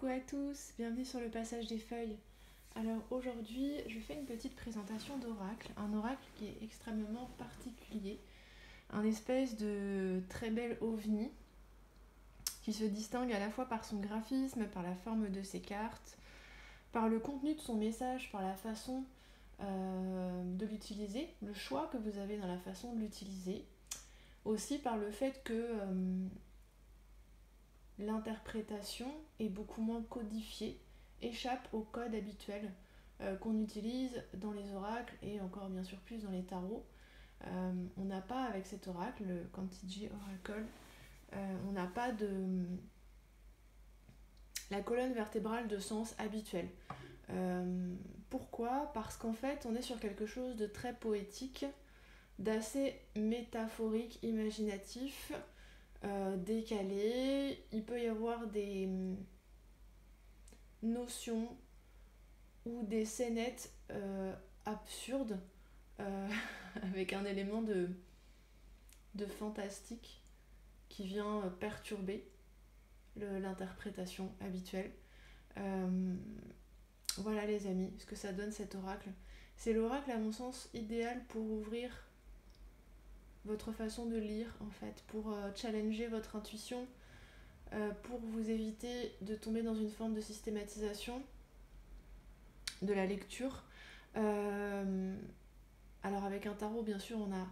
Coucou à tous, bienvenue sur le passage des feuilles. Alors aujourd'hui, je fais une petite présentation d'oracle, un oracle qui est extrêmement particulier, un espèce de très bel ovni qui se distingue à la fois par son graphisme, par la forme de ses cartes, par le contenu de son message, par la façon de l'utiliser, le choix que vous avez dans la façon de l'utiliser, aussi par le fait que l'interprétation est beaucoup moins codifiée, échappe au code habituel qu'on utilise dans les oracles et encore bien sûr plus dans les tarots. On n'a pas avec cet oracle, le Kantiji Oracle, on n'a pas de la colonne vertébrale de sens habituelle. Pourquoi ? Parce qu'en fait on est sur quelque chose de très poétique, d'assez métaphorique, imaginatif, décalé. Il peut y avoir des notions ou des scénettes absurdes avec un élément de fantastique qui vient perturber l'interprétation habituelle. Voilà les amis, ce que ça donne cet oracle. C'est l'oracle à mon sens idéal pour ouvrir votre façon de lire en fait, pour challenger votre intuition, pour vous éviter de tomber dans une forme de systématisation de la lecture. Alors avec un tarot bien sûr on a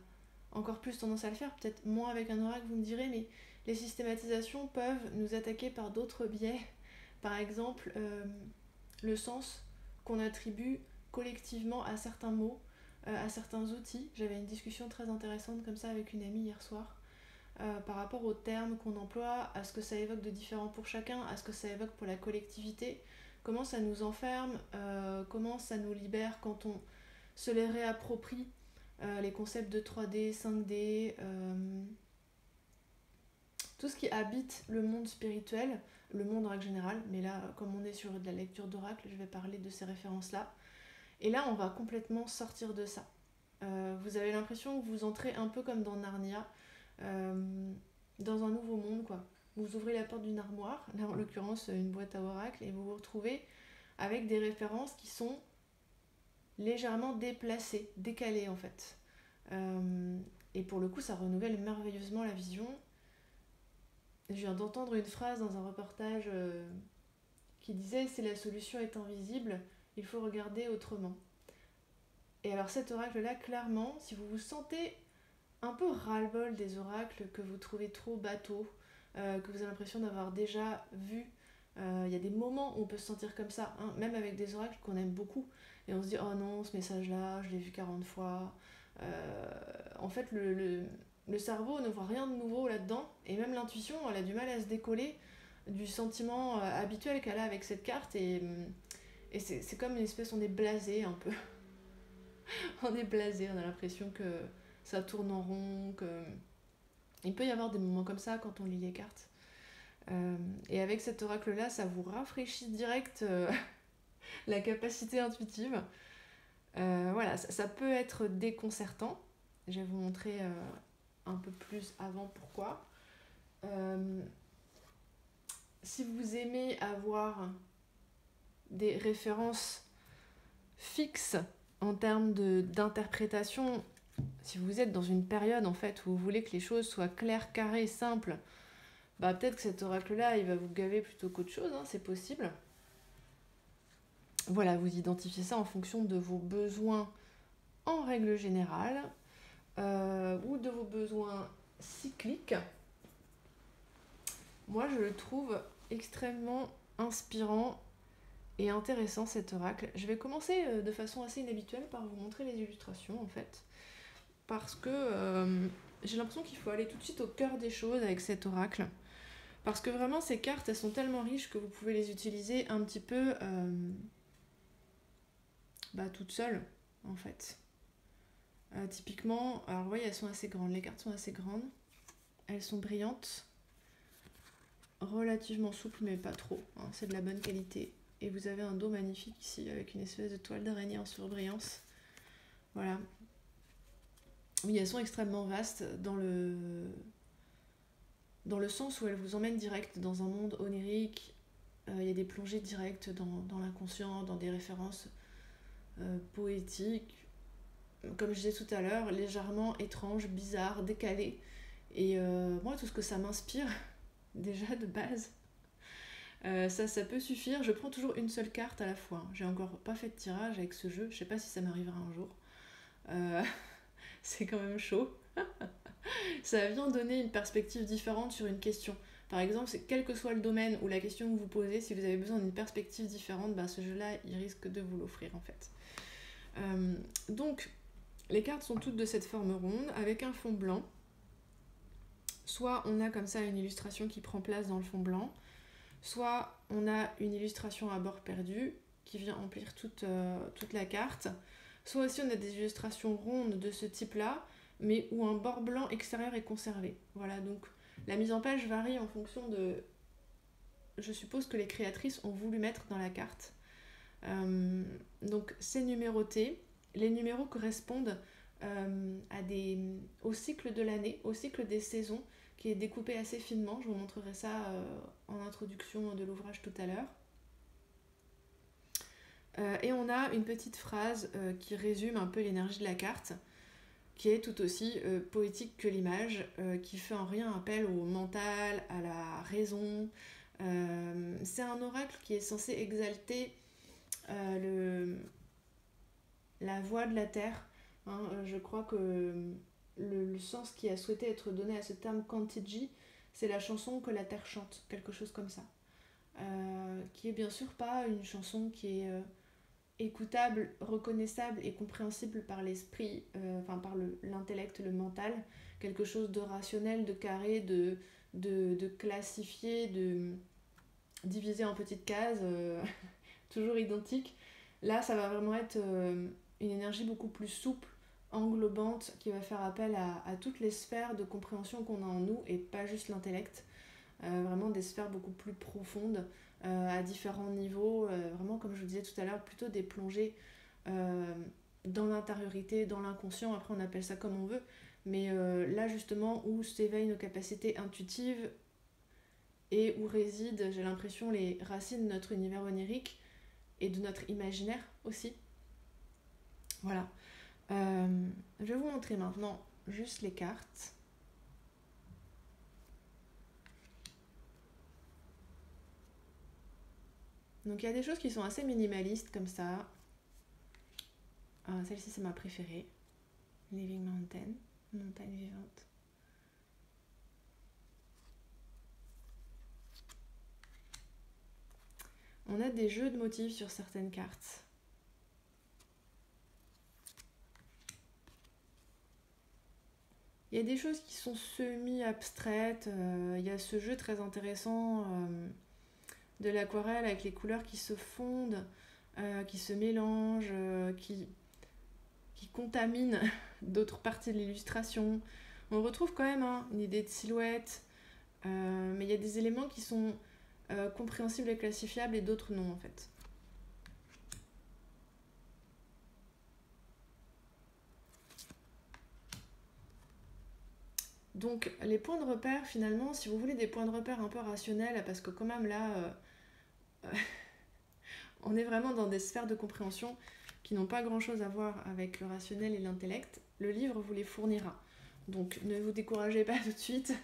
encore plus tendance à le faire, peut-être moins avec un oracle vous me direz, mais les systématisations peuvent nous attaquer par d'autres biais. Par exemple le sens qu'on attribue collectivement à certains mots, à certains outils. J'avais une discussion très intéressante comme ça avec une amie hier soir par rapport aux termes qu'on emploie, à ce que ça évoque de différent pour chacun, à ce que ça évoque pour la collectivité, comment ça nous enferme, comment ça nous libère quand on se les réapproprie, les concepts de 3D, 5D, tout ce qui habite le monde spirituel, le monde en règle générale, mais là, comme on est sur de la lecture d'oracle, je vais parler de ces références-là. Et là, on va complètement sortir de ça. Vous avez l'impression que vous entrez un peu comme dans Narnia, dans un nouveau monde, quoi. Vous ouvrez la porte d'une armoire, là en l'occurrence une boîte à oracle, et vous vous retrouvez avec des références qui sont légèrement déplacées, décalées en fait. Et pour le coup, ça renouvelle merveilleusement la vision. Je viens d'entendre une phrase dans un reportage qui disait « Si la solution est invisible, il faut regarder autrement ». Et alors cet oracle-là, clairement, si vous vous sentez un peu ras-le-bol des oracles, que vous trouvez trop bateaux, que vous avez l'impression d'avoir déjà vu, il y a des moments où on peut se sentir comme ça, hein, même avec des oracles qu'on aime beaucoup, et on se dit « Oh non, ce message-là, je l'ai vu 40 fois ». En fait, le cerveau ne voit rien de nouveau là-dedans, et même l'intuition, elle a du mal à se décoller du sentiment habituel qu'elle a avec cette carte, et c'est comme une espèce, on est blasé un peu. On est blasé, on a l'impression que ça tourne en rond, que... Il peut y avoir des moments comme ça quand on lit les cartes. Et avec cet oracle-là, ça vous rafraîchit direct la capacité intuitive. Voilà, ça peut être déconcertant. Je vais vous montrer un peu plus avant pourquoi. Si vous aimez avoir des références fixes en termes d'interprétation, si vous êtes dans une période en fait où vous voulez que les choses soient claires, carrées, simples, bah peut-être que cet oracle-là, il va vous gaver plutôt qu'autre chose, hein, c'est possible. Voilà, vous identifiez ça en fonction de vos besoins en règle générale, ou de vos besoins cycliques. Moi, je le trouve extrêmement inspirant et intéressant cet oracle. Je vais commencer de façon assez inhabituelle par vous montrer les illustrations en fait, parce que j'ai l'impression qu'il faut aller tout de suite au cœur des choses avec cet oracle, parce que vraiment ces cartes elles sont tellement riches que vous pouvez les utiliser un petit peu toutes seules en fait. Typiquement, alors vous voyez elles sont assez grandes, les cartes sont assez grandes, elles sont brillantes, relativement souples mais pas trop, hein, c'est de la bonne qualité. Et vous avez un dos magnifique ici avec une espèce de toile d'araignée en surbrillance. Voilà. Oui, elles sont extrêmement vastes dans le sens où elles vous emmènent direct dans un monde onirique, Il y a des plongées directes dans l'inconscient, dans des références poétiques, comme je disais tout à l'heure, légèrement étranges, bizarres, décalées. Et moi, tout ce que ça m'inspire, déjà de base, ça peut suffire. Je prends toujours une seule carte à la fois. J'ai encore pas fait de tirage avec ce jeu. Je sais pas si ça m'arrivera un jour. C'est quand même chaud. Ça vient donner une perspective différente sur une question. Par exemple, quel que soit le domaine ou la question que vous posez, si vous avez besoin d'une perspective différente, ce jeu-là, il risque de vous l'offrir en fait. Donc, les cartes sont toutes de cette forme ronde, avec un fond blanc. Soit on a comme ça une illustration qui prend place dans le fond blanc, soit on a une illustration à bord perdu qui vient emplir toute la carte, soit aussi on a des illustrations rondes de ce type-là, mais où un bord blanc extérieur est conservé. Voilà, donc la mise en page varie en fonction de... Je suppose que les créatrices ont voulu mettre dans la carte. Donc c'est numéroté. Les numéros correspondent au cycle de l'année, au cycle des saisons, qui est découpé assez finement. Je vous montrerai ça en introduction de l'ouvrage tout à l'heure. Et on a une petite phrase qui résume un peu l'énergie de la carte, qui est tout aussi poétique que l'image, qui fait en rien appel au mental, à la raison. C'est un oracle qui est censé exalter la voix de la terre. Je crois que le sens qui a souhaité être donné à ce terme Kantiji, c'est la chanson que la terre chante, quelque chose comme ça. Qui est bien sûr pas une chanson qui est écoutable, reconnaissable et compréhensible par l'esprit, par l'intellect, le mental, quelque chose de rationnel, de carré, de classifié, de divisé en petites cases, toujours identiques. Là, ça va vraiment être une énergie beaucoup plus souple, englobante, qui va faire appel à toutes les sphères de compréhension qu'on a en nous et pas juste l'intellect. Vraiment des sphères beaucoup plus profondes, à différents niveaux, vraiment comme je vous disais tout à l'heure, plutôt des plongées dans l'intériorité, dans l'inconscient, après on appelle ça comme on veut, mais là justement où s'éveillent nos capacités intuitives et où résident, j'ai l'impression, les racines de notre univers onirique et de notre imaginaire aussi. Voilà. Je vais vous montrer maintenant juste les cartes. Donc il y a des choses qui sont assez minimalistes comme ça. Celle-ci c'est ma préférée. Living Mountain, montagne vivante. On a des jeux de motifs sur certaines cartes. Il y a des choses qui sont semi-abstraites. Il y a ce jeu très intéressant de l'aquarelle avec les couleurs qui se fondent, qui se mélangent, qui contaminent d'autres parties de l'illustration. On retrouve quand même une idée de silhouette, mais il y a des éléments qui sont compréhensibles et classifiables et d'autres non en fait. Donc les points de repère finalement, si vous voulez des points de repère un peu rationnels, parce que quand même là, on est vraiment dans des sphères de compréhension qui n'ont pas grand chose à voir avec le rationnel et l'intellect, le livre vous les fournira. Donc ne vous découragez pas tout de suite,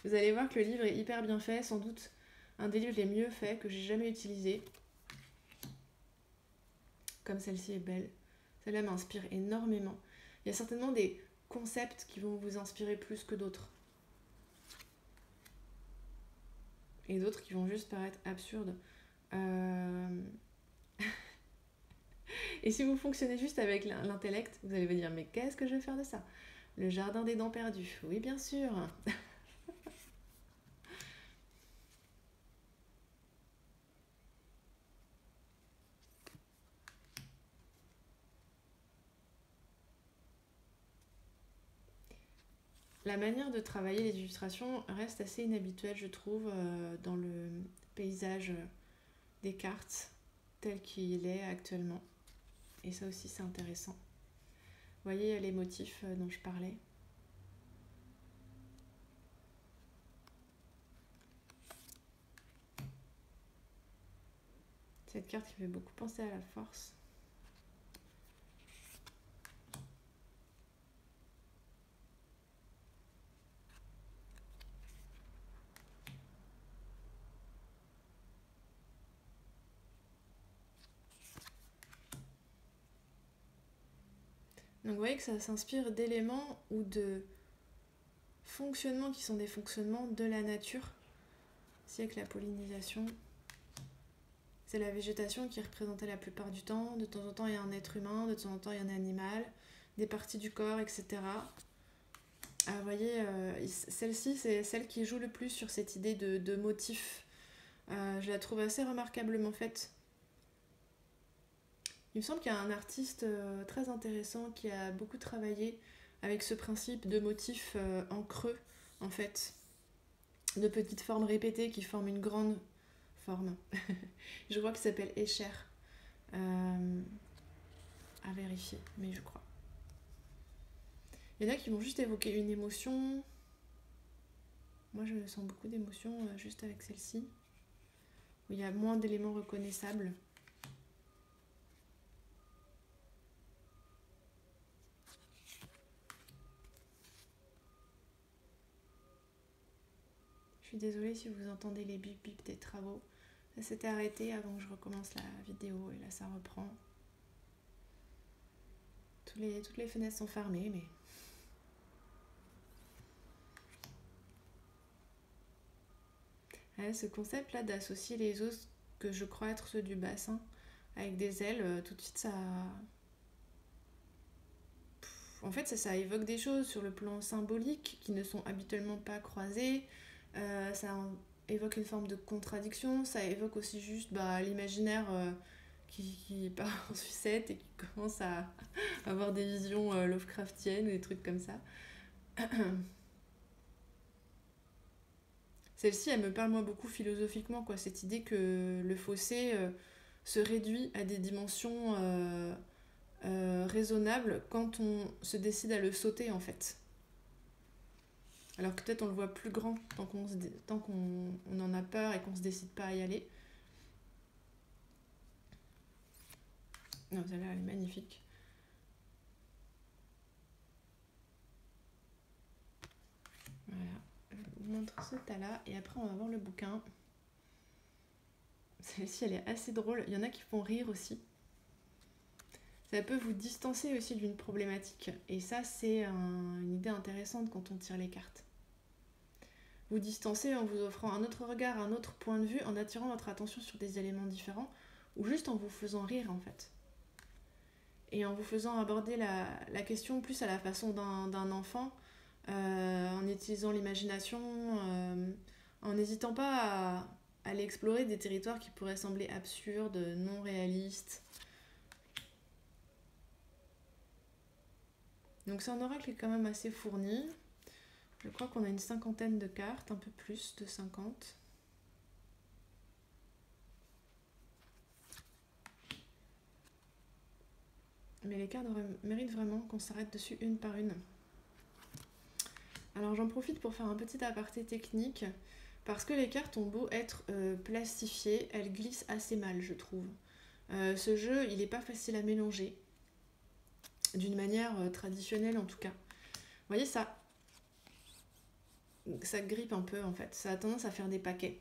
vous allez voir que le livre est hyper bien fait, sans doute un des livres les mieux faits que j'ai jamais utilisé. Comme celle-ci est belle, celle-là m'inspire énormément. Il y a certainement des concepts qui vont vous inspirer plus que d'autres. Et d'autres qui vont juste paraître absurdes. Et si vous fonctionnez juste avec l'intellect, vous allez vous dire, mais qu'est-ce que je vais faire de ça? Le jardin des dents perdues, oui bien sûr. La manière de travailler les illustrations reste assez inhabituelle, je trouve, dans le paysage des cartes tel qu'il est actuellement. Et ça aussi, c'est intéressant. Vous voyez les motifs dont je parlais. Cette carte qui fait beaucoup penser à la force. Donc vous voyez que ça s'inspire d'éléments ou de fonctionnements qui sont des fonctionnements de la nature. C'est avec la pollinisation. C'est la végétation qui est représentée la plupart du temps. De temps en temps, il y a un être humain, de temps en temps, il y a un animal, des parties du corps, etc. Ah, vous voyez, celle-ci, c'est celle qui joue le plus sur cette idée de motif. Je la trouve assez remarquablement faite. Il me semble qu'il y a un artiste très intéressant qui a beaucoup travaillé avec ce principe de motif en creux, en fait, de petites formes répétées qui forment une grande forme. Je crois qu'il s'appelle Escher. À vérifier, mais je crois. Il y en a qui vont juste évoquer une émotion. Moi, je sens beaucoup d'émotions juste avec celle-ci, où il y a moins d'éléments reconnaissables. Je suis désolée si vous entendez les bip bip des travaux. Ça s'était arrêté avant que je recommence la vidéo et là ça reprend. Toutes les fenêtres sont fermées, mais... Ouais, ce concept là d'associer les os que je crois être ceux du bassin avec des ailes, tout de suite ça... En fait ça évoque des choses sur le plan symbolique qui ne sont habituellement pas croisées. Ça évoque une forme de contradiction, ça évoque aussi juste l'imaginaire qui part en sucette et qui commence à avoir des visions Lovecraftiennes ou des trucs comme ça. Celle-ci, elle me parle moi beaucoup philosophiquement, quoi, cette idée que le fossé se réduit à des dimensions raisonnables quand on se décide à le sauter en fait. Alors que peut-être on le voit plus grand tant qu'on en a peur et qu'on se décide pas à y aller. Non, celle-là, elle est magnifique. Voilà. Je vous montre ce tas-là et après on va voir le bouquin. Celle-ci, elle est assez drôle. Il y en a qui font rire aussi. Ça peut vous distancer aussi d'une problématique. Et ça, c'est une idée intéressante quand on tire les cartes. Vous distancer en vous offrant un autre regard, un autre point de vue, en attirant votre attention sur des éléments différents, ou juste en vous faisant rire en fait. Et en vous faisant aborder la question plus à la façon d'un enfant, en utilisant l'imagination, en n'hésitant pas à aller explorer des territoires qui pourraient sembler absurdes, non réalistes. Donc c'est un oracle qui est quand même assez fourni. Je crois qu'on a une 50aine de cartes, un peu plus de 50. Mais les cartes méritent vraiment qu'on s'arrête dessus une par une. Alors j'en profite pour faire un petit aparté technique, parce que les cartes ont beau être plastifiées, elles glissent assez mal, je trouve. Ce jeu, il n'est pas facile à mélanger, d'une manière traditionnelle en tout cas. Vous voyez, ça grippe un peu en fait, ça a tendance à faire des paquets.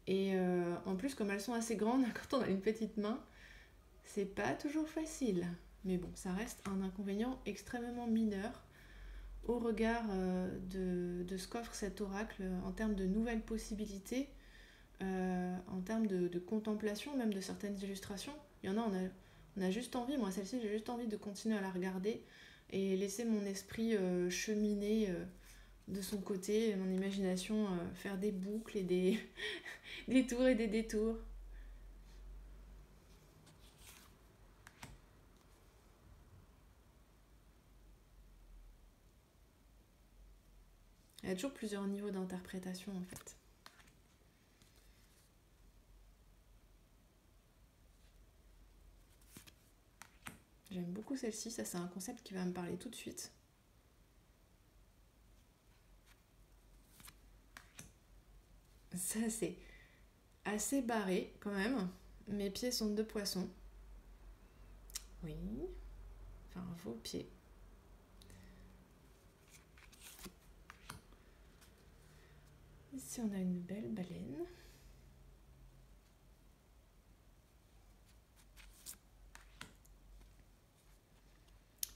Et en plus, comme elles sont assez grandes, quand on a une petite main, c'est pas toujours facile. Mais bon, ça reste un inconvénient extrêmement mineur au regard de ce qu'offre cet oracle en termes de nouvelles possibilités, en termes de contemplation, même de certaines illustrations. Il y en a, on a juste envie, moi celle-ci, j'ai juste envie de continuer à la regarder et laisser mon esprit cheminer de son côté, mon imagination faire des boucles et des, des tours et des détours. Il y a toujours plusieurs niveaux d'interprétation en fait. J'aime beaucoup celle-ci, ça c'est un concept qui va me parler tout de suite. Ça c'est assez barré quand même. Mes pieds sont 2 poissons. Oui. Enfin, vos pieds. Ici, on a une belle baleine.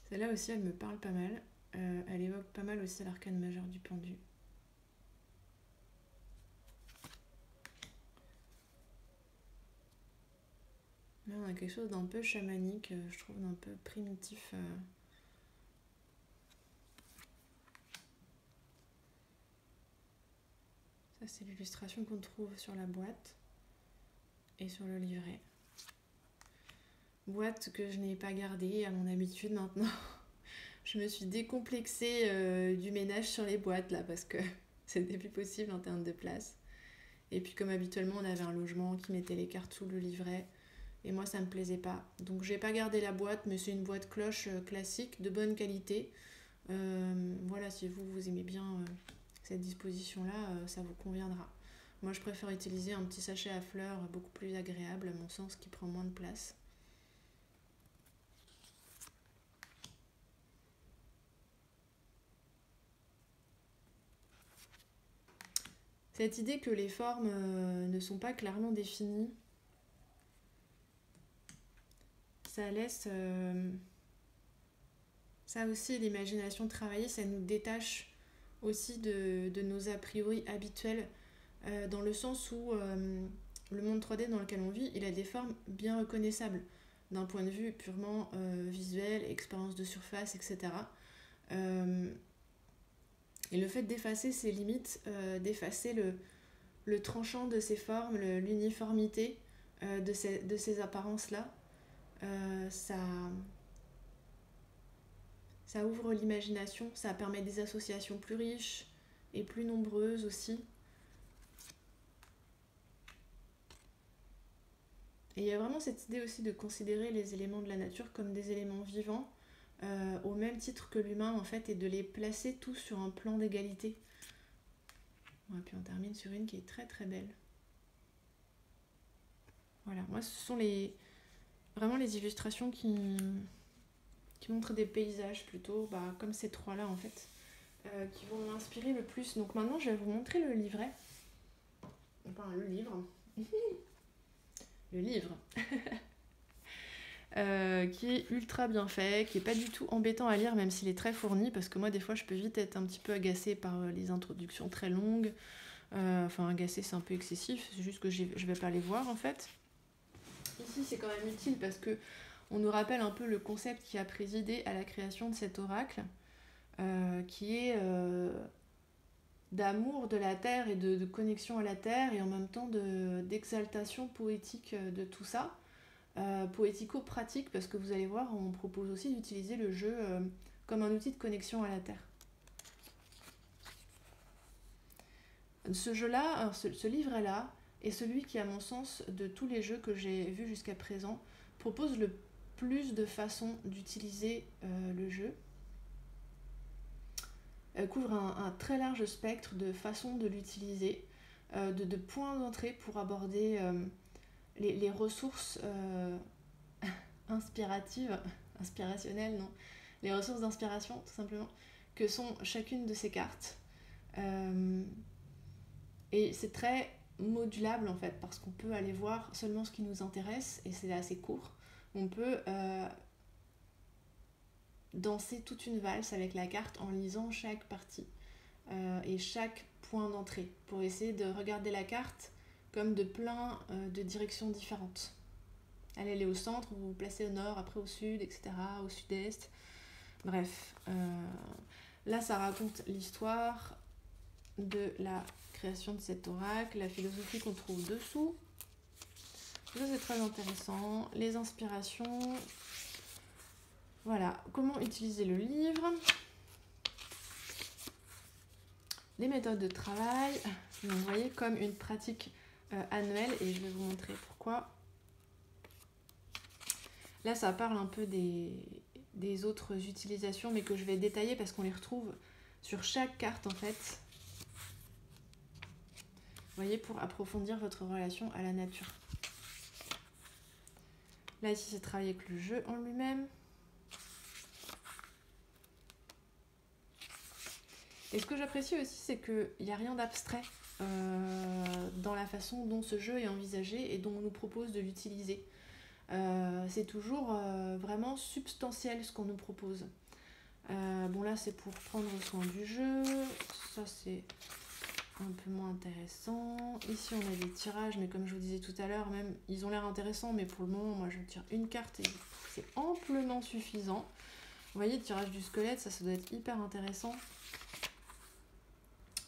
Celle-là aussi, elle me parle pas mal. Elle évoque pas mal aussi l'arcane majeur du pendu. Là, on a quelque chose d'un peu chamanique, je trouve, d'un peu primitif. Ça, c'est l'illustration qu'on trouve sur la boîte et sur le livret. Boîte que je n'ai pas gardée à mon habitude maintenant. Je me suis décomplexée du ménage sur les boîtes là parce que c'était plus possible en termes de place. Et puis comme habituellement on avait un logement qui mettait les cartes sous le livret et moi ça me plaisait pas. Donc j'ai pas gardé la boîte mais c'est une boîte cloche classique de bonne qualité. Voilà, si vous aimez bien cette disposition là, ça vous conviendra. Moi je préfère utiliser un petit sachet à fleurs beaucoup plus agréable à mon sens qui prend moins de place. Cette idée que les formes ne sont pas clairement définies, ça laisse ça aussi l'imagination travailler, ça nous détache aussi de nos a priori habituels, dans le sens où le monde 3D dans lequel on vit, il a des formes bien reconnaissables d'un point de vue purement visuel, expérience de surface, etc. Et le fait d'effacer ces limites, d'effacer le tranchant de ces formes, l'uniformité de ces apparences-là, ça ouvre l'imagination, ça permet des associations plus riches et plus nombreuses aussi. Et il y a vraiment cette idée aussi de considérer les éléments de la nature comme des éléments vivants, au même titre que l'humain en fait, et de les placer tous sur un plan d'égalité. Et puis on termine sur une qui est très très belle. Voilà, moi ce sont vraiment les illustrations qui montrent des paysages plutôt, comme ces trois-là en fait, qui vont m'inspirer le plus. Donc maintenant je vais vous montrer le livret. Enfin le livre. Le livre. Qui est ultra bien fait, qui est pas du tout embêtant à lire même s'il est très fourni, parce que moi des fois je peux vite être un petit peu agacée par les introductions très longues. Enfin agacée c'est un peu excessif, c'est juste que je vais pas les voir en fait. Ici c'est quand même utile parce que on nous rappelle un peu le concept qui a présidé à la création de cet oracle, qui est d'amour de la terre et de connexion à la terre, et en même temps d'exaltation poétique de tout ça. Poético-pratique, parce que vous allez voir, on propose aussi d'utiliser le jeu comme un outil de connexion à la terre. Ce jeu-là, ce livret-là, est celui qui, à mon sens, de tous les jeux que j'ai vus jusqu'à présent, propose le plus de façons d'utiliser le jeu. Elle couvre un très large spectre de façons de l'utiliser, de points d'entrée pour aborder les ressources inspirationnelles, non, les ressources d'inspiration tout simplement, que sont chacune de ces cartes. Et c'est très modulable en fait, parce qu'on peut aller voir seulement ce qui nous intéresse, et c'est assez court. On peut danser toute une valse avec la carte en lisant chaque partie et chaque point d'entrée, pour essayer de regarder la carte comme de plein de directions différentes. Elle est au centre, vous vous placez au nord, après au sud, etc., au sud-est. Bref, là ça raconte l'histoire de la création de cet oracle, la philosophie qu'on trouve dessous. Ça c'est très intéressant. Les inspirations. Voilà, comment utiliser le livre. Les méthodes de travail. Donc, vous voyez, comme une pratique annuelle, et je vais vous montrer pourquoi. Là, ça parle un peu des autres utilisations, mais que je vais détailler parce qu'on les retrouve sur chaque carte en fait. Vous voyez, pour approfondir votre relation à la nature. Là, ici, c'est travailler avec le jeu en lui-même. Et ce que j'apprécie aussi, c'est qu'il n'y a rien d'abstrait dans la façon dont ce jeu est envisagé et dont on nous propose de l'utiliser. C'est toujours vraiment substantiel ce qu'on nous propose. Bon, là, c'est pour prendre soin du jeu. Ça, c'est un peu moins intéressant. Ici, on a des tirages, mais comme je vous disais tout à l'heure, même, ils ont l'air intéressants, mais pour le moment, moi, je tire une carte et c'est amplement suffisant. Vous voyez, le tirage du squelette, ça doit être hyper intéressant.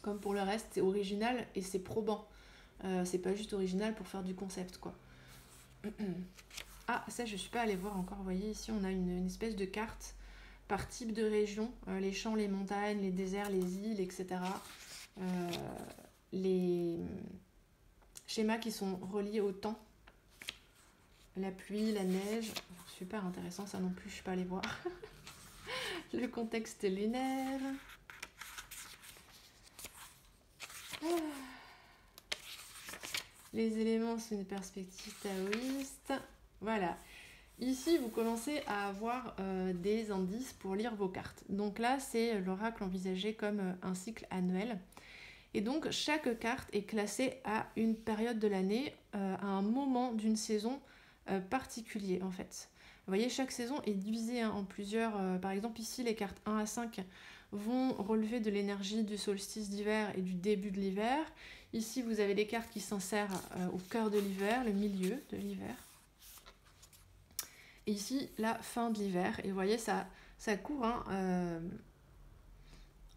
Comme pour le reste, c'est original et c'est probant. C'est pas juste original pour faire du concept, quoi. Ah, ça, je suis pas allée voir encore. Vous voyez, ici, on a une espèce de carte par type de région. Les champs, les montagnes, les déserts, les îles, etc. Les schémas qui sont reliés au temps. La pluie, la neige. Super intéressant, ça non plus, je suis pas allée voir. Le contexte lunaire. Les éléments, c'est une perspective taoïste. Voilà. Ici, vous commencez à avoir des indices pour lire vos cartes. Donc là, c'est l'oracle envisagé comme un cycle annuel. Et donc, chaque carte est classée à une période de l'année, à un moment d'une saison particulier, en fait. Vous voyez, chaque saison est divisée en plusieurs. Par exemple, ici, les cartes 1 à 5 vont relever de l'énergie du solstice d'hiver et du début de l'hiver. Ici, vous avez les cartes qui s'insèrent au cœur de l'hiver, le milieu de l'hiver. Et ici, la fin de l'hiver. Et vous voyez, ça court, hein,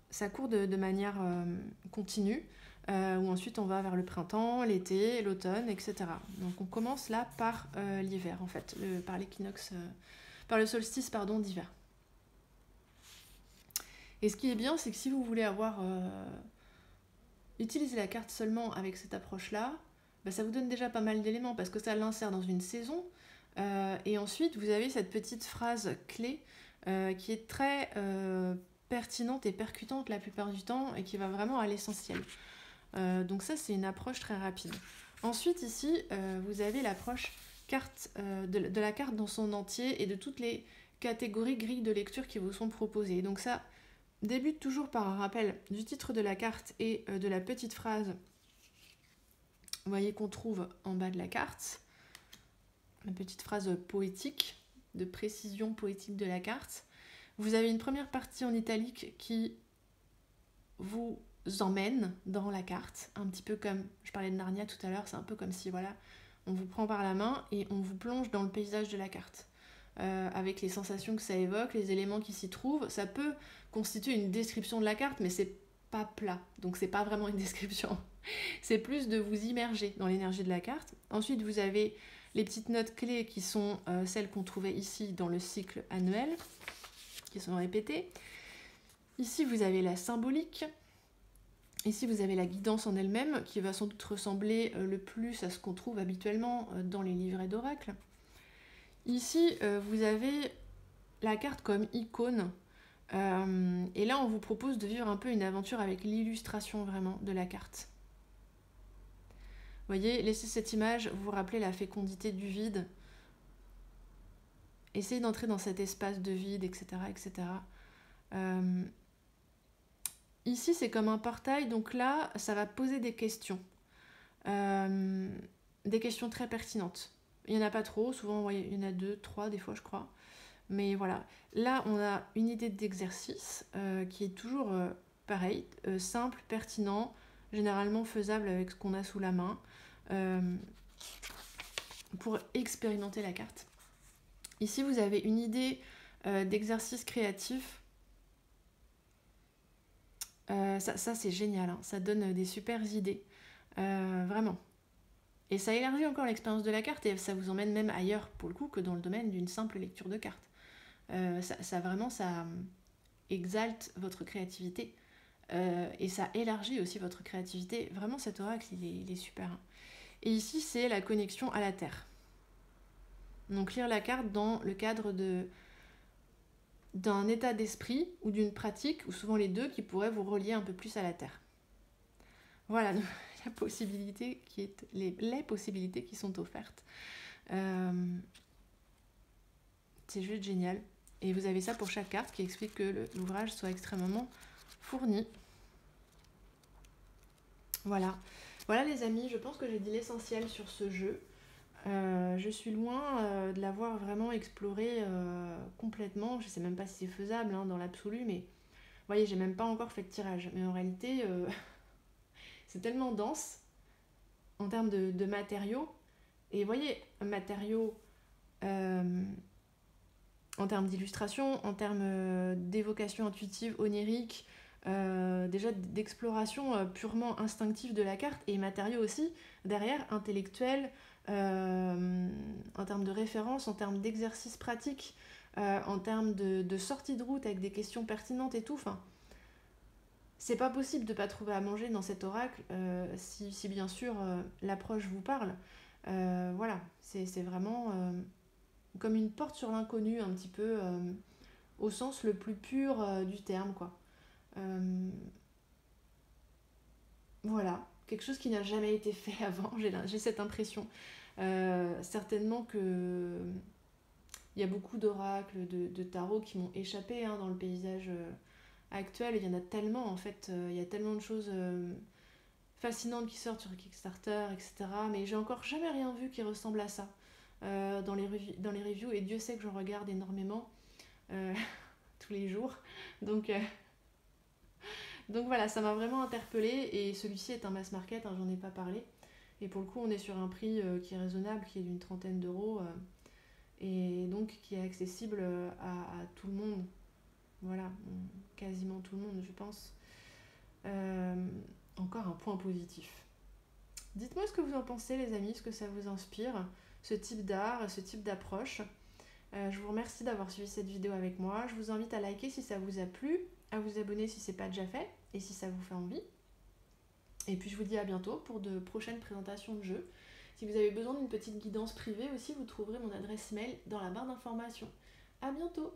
ça court de manière continue, où ensuite on va vers le printemps, l'été, l'automne, etc. Donc on commence là par l'hiver, en fait, par l'équinoxe, par le solstice, pardon, d'hiver. Et ce qui est bien, c'est que si vous voulez utiliser la carte seulement avec cette approche-là, bah, ça vous donne déjà pas mal d'éléments, parce que ça l'insère dans une saison. Et ensuite, vous avez cette petite phrase clé qui est très pertinente et percutante la plupart du temps et qui va vraiment à l'essentiel. Donc ça, c'est une approche très rapide. Ensuite, ici, vous avez l'approche de la carte dans son entier et de toutes les catégories grilles de lecture qui vous sont proposées. Donc ça débute toujours par un rappel du titre de la carte et de la petite phrase, vous voyez, qu'on trouve en bas de la carte. Une petite phrase poétique, de précision poétique de la carte. Vous avez une première partie en italique qui vous emmène dans la carte, un petit peu comme, je parlais de Narnia tout à l'heure, c'est un peu comme si, voilà, on vous prend par la main et on vous plonge dans le paysage de la carte. Avec les sensations que ça évoque, les éléments qui s'y trouvent, ça peut constituer une description de la carte, mais c'est pas plat, donc c'est pas vraiment une description. C'est plus de vous immerger dans l'énergie de la carte. Ensuite, vous avez les petites notes clés qui sont celles qu'on trouvait ici dans le cycle annuel, qui sont répétées. Ici, vous avez la symbolique. Ici, vous avez la guidance en elle-même, qui va sans doute ressembler le plus à ce qu'on trouve habituellement dans les livrets d'oracle. Ici, vous avez la carte comme icône. Et là, on vous propose de vivre un peu une aventure avec l'illustration vraiment de la carte. Vous voyez, laissez cette image vous rappeler la fécondité du vide. Essayez d'entrer dans cet espace de vide, etc. etc. Ici, c'est comme un portail, donc là, ça va poser des questions. Des questions très pertinentes. Il n'y en a pas trop, souvent, il y en a 2, 3 des fois, je crois. Mais voilà, là, on a une idée d'exercice qui est toujours pareil, simple, pertinent, généralement faisable avec ce qu'on a sous la main, pour expérimenter la carte. Ici, vous avez une idée d'exercice créatif. Ça c'est génial, hein. Ça donne des super idées, vraiment. Et ça élargit encore l'expérience de la carte et ça vous emmène même ailleurs, pour le coup, que dans le domaine d'une simple lecture de cartes. Ça exalte votre créativité et ça élargit aussi votre créativité. Vraiment, cet oracle, il est super. Hein. Et ici, c'est la connexion à la Terre. Donc, lire la carte dans le cadre d'un état d'esprit ou d'une pratique, ou souvent les deux, qui pourraient vous relier un peu plus à la Terre. Voilà la possibilité les possibilités qui sont offertes. C'est juste génial. Et vous avez ça pour chaque carte qui explique que l'ouvrage soit extrêmement fourni. Voilà. Voilà les amis, je pense que j'ai dit l'essentiel sur ce jeu. Je suis loin de l'avoir vraiment exploré complètement. Je sais même pas si c'est faisable dans l'absolu, mais vous voyez, j'ai même pas encore fait de tirage. Mais en réalité, c'est tellement dense en termes de matériaux. Et vous voyez, matériaux en termes d'illustration, en termes d'évocation intuitive, onirique, déjà d'exploration purement instinctive de la carte, et matériaux aussi, derrière, intellectuels, en termes de référence, en termes d'exercice pratique, en termes de sortie de route avec des questions pertinentes et tout. Enfin, c'est pas possible de pas trouver à manger dans cet oracle si bien sûr l'approche vous parle. Voilà, c'est vraiment comme une porte sur l'inconnu, un petit peu au sens le plus pur du terme, quoi. Voilà, quelque chose qui n'a jamais été fait avant, j'ai cette impression. Certainement que il y a beaucoup d'oracles, de tarot qui m'ont échappé dans le paysage actuel. Il y en a tellement, en fait. Il y a tellement de choses fascinantes qui sortent sur Kickstarter, etc. Mais j'ai encore jamais rien vu qui ressemble à ça dans les reviews. Et Dieu sait que j'en regarde énormément tous les jours. Donc voilà, ça m'a vraiment interpellée. Et celui-ci est un mass market, j'en ai pas parlé. Et pour le coup, on est sur un prix qui est raisonnable, qui est d'une trentaine d'euros. Et donc qui est accessible à tout le monde. Voilà, quasiment tout le monde, je pense. Encore un point positif. Dites-moi ce que vous en pensez, les amis, ce que ça vous inspire, ce type d'art, ce type d'approche. Je vous remercie d'avoir suivi cette vidéo avec moi. Je vous invite à liker si ça vous a plu, à vous abonner si ce n'est pas déjà fait et si ça vous fait envie. Et puis je vous dis à bientôt pour de prochaines présentations de jeux. Si vous avez besoin d'une petite guidance privée aussi, vous trouverez mon adresse mail dans la barre d'information. À bientôt!